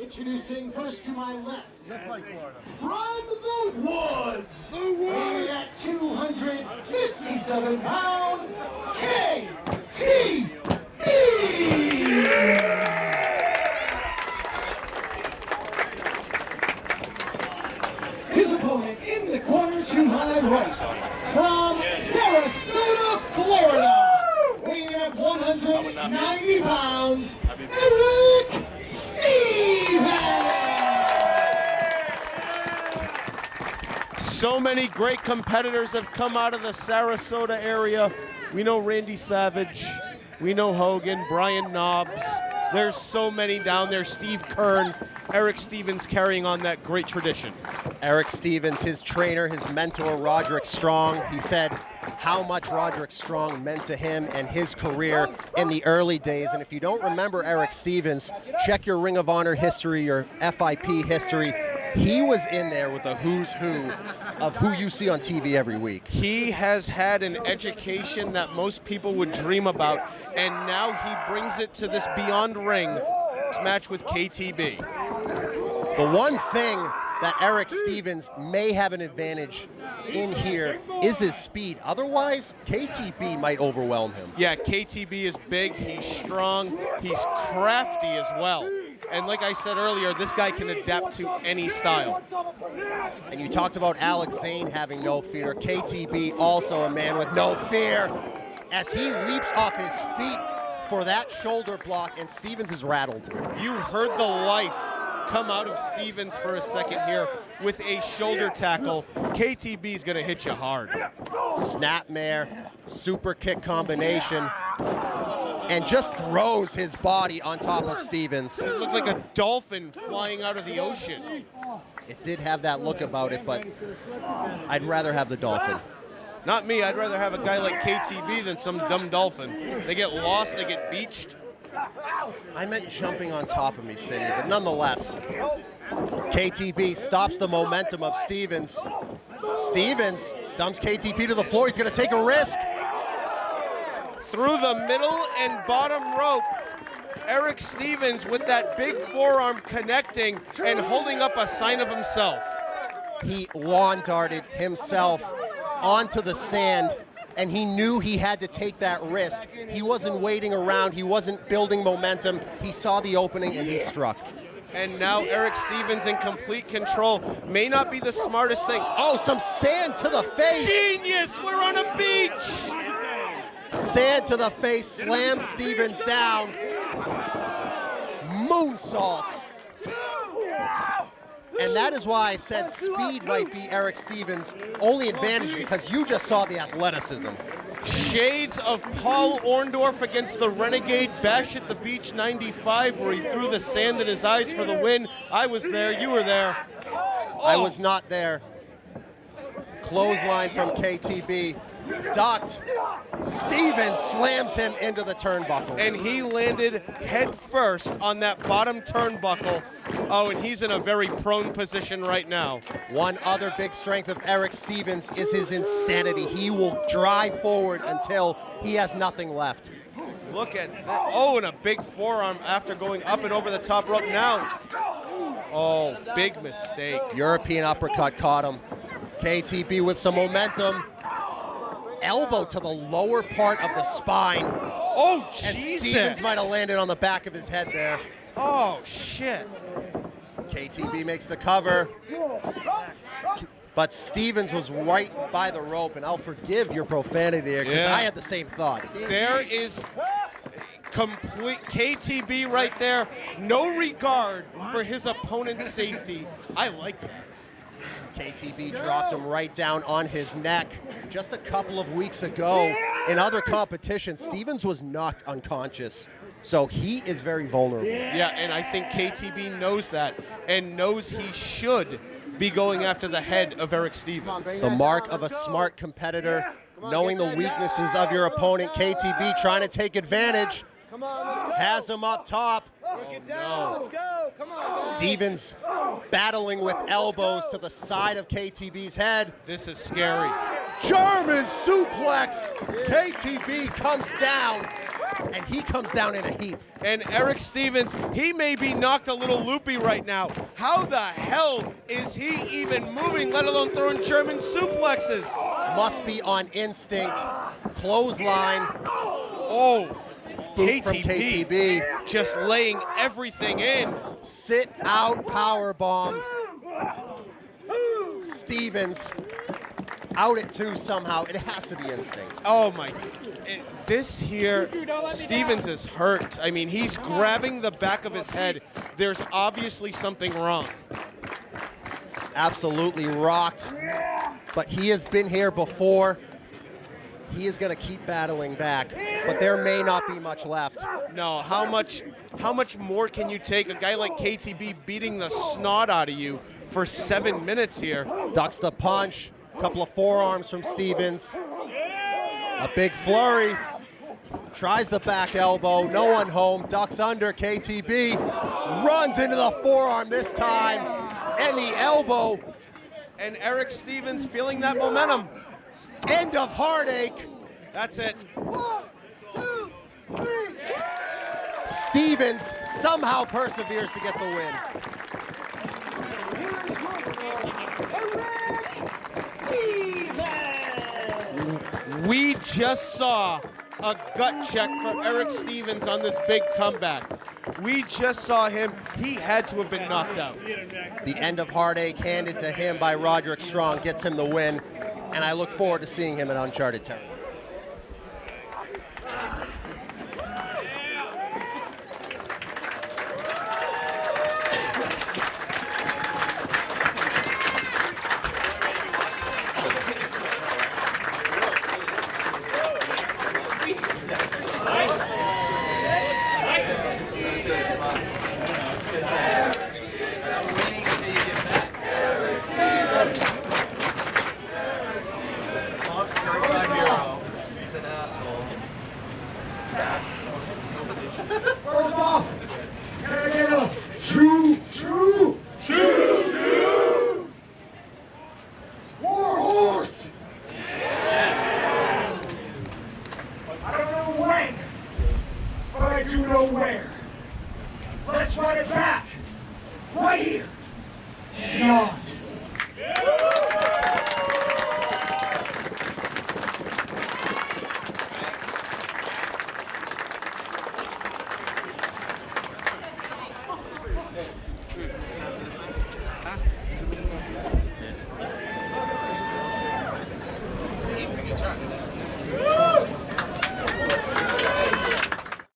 Introducing first to my left, from the woods, weighing at 257 pounds, KTB! His opponent in the corner to my right, from Sarasota, Florida, weighing at 190 pounds, Erick So many great competitors have come out of the Sarasota area. We know Randy Savage, we know Hogan, Brian Knobs. There's so many down there. Steve Kern, Erick Stevens carrying on that great tradition. Erick Stevens, his trainer, his mentor, Roderick Strong, he said how much Roderick Strong meant to him and his career in the early days. And if you don't remember Erick Stevens, check your Ring of Honor history, your FIP history. He was in there with the who's who of who you see on TV every week. He has had an education that most people would dream about, and now he brings it to this Beyond Ring match with KTB. The one thing that Erick Stevens may have an advantage in here is his speed. Otherwise, KTB might overwhelm him. Yeah, KTB is big, he's strong, he's crafty as well. And like I said earlier, this guy can adapt to any style. And you talked about Alex Zane having no fear. KTB also a man with no fear as he leaps off his feet for that shoulder block, and Stevens is rattled. You heard the life come out of Stevens for a second here with a shoulder tackle. KTB is going to hit you hard. Snapmare, super kick combination, and just throws his body on top of Stevens. It looked like a dolphin flying out of the ocean. It did have that look about it, but I'd rather have the dolphin. Not me. I'd rather have a guy like KTB than some dumb dolphin. They get lost, they get beached. I meant jumping on top of me, Sidney, but nonetheless, KTB stops the momentum of Stevens. Stevens dumps KTB to the floor. He's going to take a risk. Through the middle and bottom rope, Erick Stevens with that big forearm connecting and holding up a sign of himself. He lawn darted himself onto the sand, and he knew he had to take that risk. He wasn't waiting around. He wasn't building momentum. He saw the opening, and he struck. And now Erick Stevens in complete control. May not be the smartest thing. Oh, some sand to the face. Genius, we're on a beach. Sand to the face, slams Stevens down. Moonsault. And that is why I said speed might be Erick Stevens' only advantage, because you just saw the athleticism. Shades of Paul Orndorff against the Renegade Bash at the Beach 95, where he threw the sand in his eyes for the win. I was there, you were there. Oh. I was not there. Clothesline from KTB. Ducked. Stevens slams him into the turnbuckles. And he landed head first on that bottom turnbuckle. Oh, and he's in a very prone position right now. One other big strength of Erick Stevens is his insanity. He will drive forward until he has nothing left. Look at that. Oh, and a big forearm after going up and over the top rope now. Oh, big mistake. European uppercut caught him. KTB with some momentum. Elbow to the lower part of the spine. Oh, Jesus. And Stevens might have landed on the back of his head there. Oh, shit. KTB makes the cover. But Stevens was right by the rope, and I'll forgive your profanity there, because I had the same thought. There is complete KTB right there. No regard for his opponent's safety. I like that. KTB dropped him right down on his neck. Just a couple of weeks ago, in other competitions, Stevens was knocked unconscious. So he is very vulnerable. Yeah, and I think KTB knows that and knows he should be going after the head of Erick Stevens. The mark of a smart competitor, knowing the weaknesses of your opponent. KTB trying to take advantage. Has him up top. No. Stevens battling with elbows to the side of KTB's head. This is scary. German suplex. KTB comes down and he comes down in a heap. And Erick Stevens, he may be knocked a little loopy right now. How the hell is he even moving, let alone throwing German suplexes? Must be on instinct. Clothesline. Oh, Boot from KTB. just laying everything in. Sit out power bomb. Stevens out at 2 somehow. It has to be instinct. Oh my, this here, Stevens is hurt. I mean, he's grabbing the back of his head. There's obviously something wrong. Absolutely rocked, but he has been here before. He is going to keep battling back, but there may not be much left. No, how much more can you take? A guy like KTB beating the snot out of you for 7 minutes here. Ducks the punch, couple of forearms from Stevens. A big flurry, tries the back elbow, no one home, ducks under, KTB runs into the forearm this time, and the elbow. And Erick Stevens feeling that momentum. End of heartache. That's it. 1, 2, 3. Stevens somehow perseveres to get the win. Here is your winner, Erick Stevens. We just saw a gut check from Erick Stevens on this big comeback. We just saw him. He had to have been knocked out. The end of heartache handed to him by Roderick Strong gets him the win, and I look forward to seeing him in uncharted territory. First off, can I get a shoo, shoo, shoo, shoo? War horse. Yes. I don't know when, but I do know where. Let's run it back. Right here. Beyond.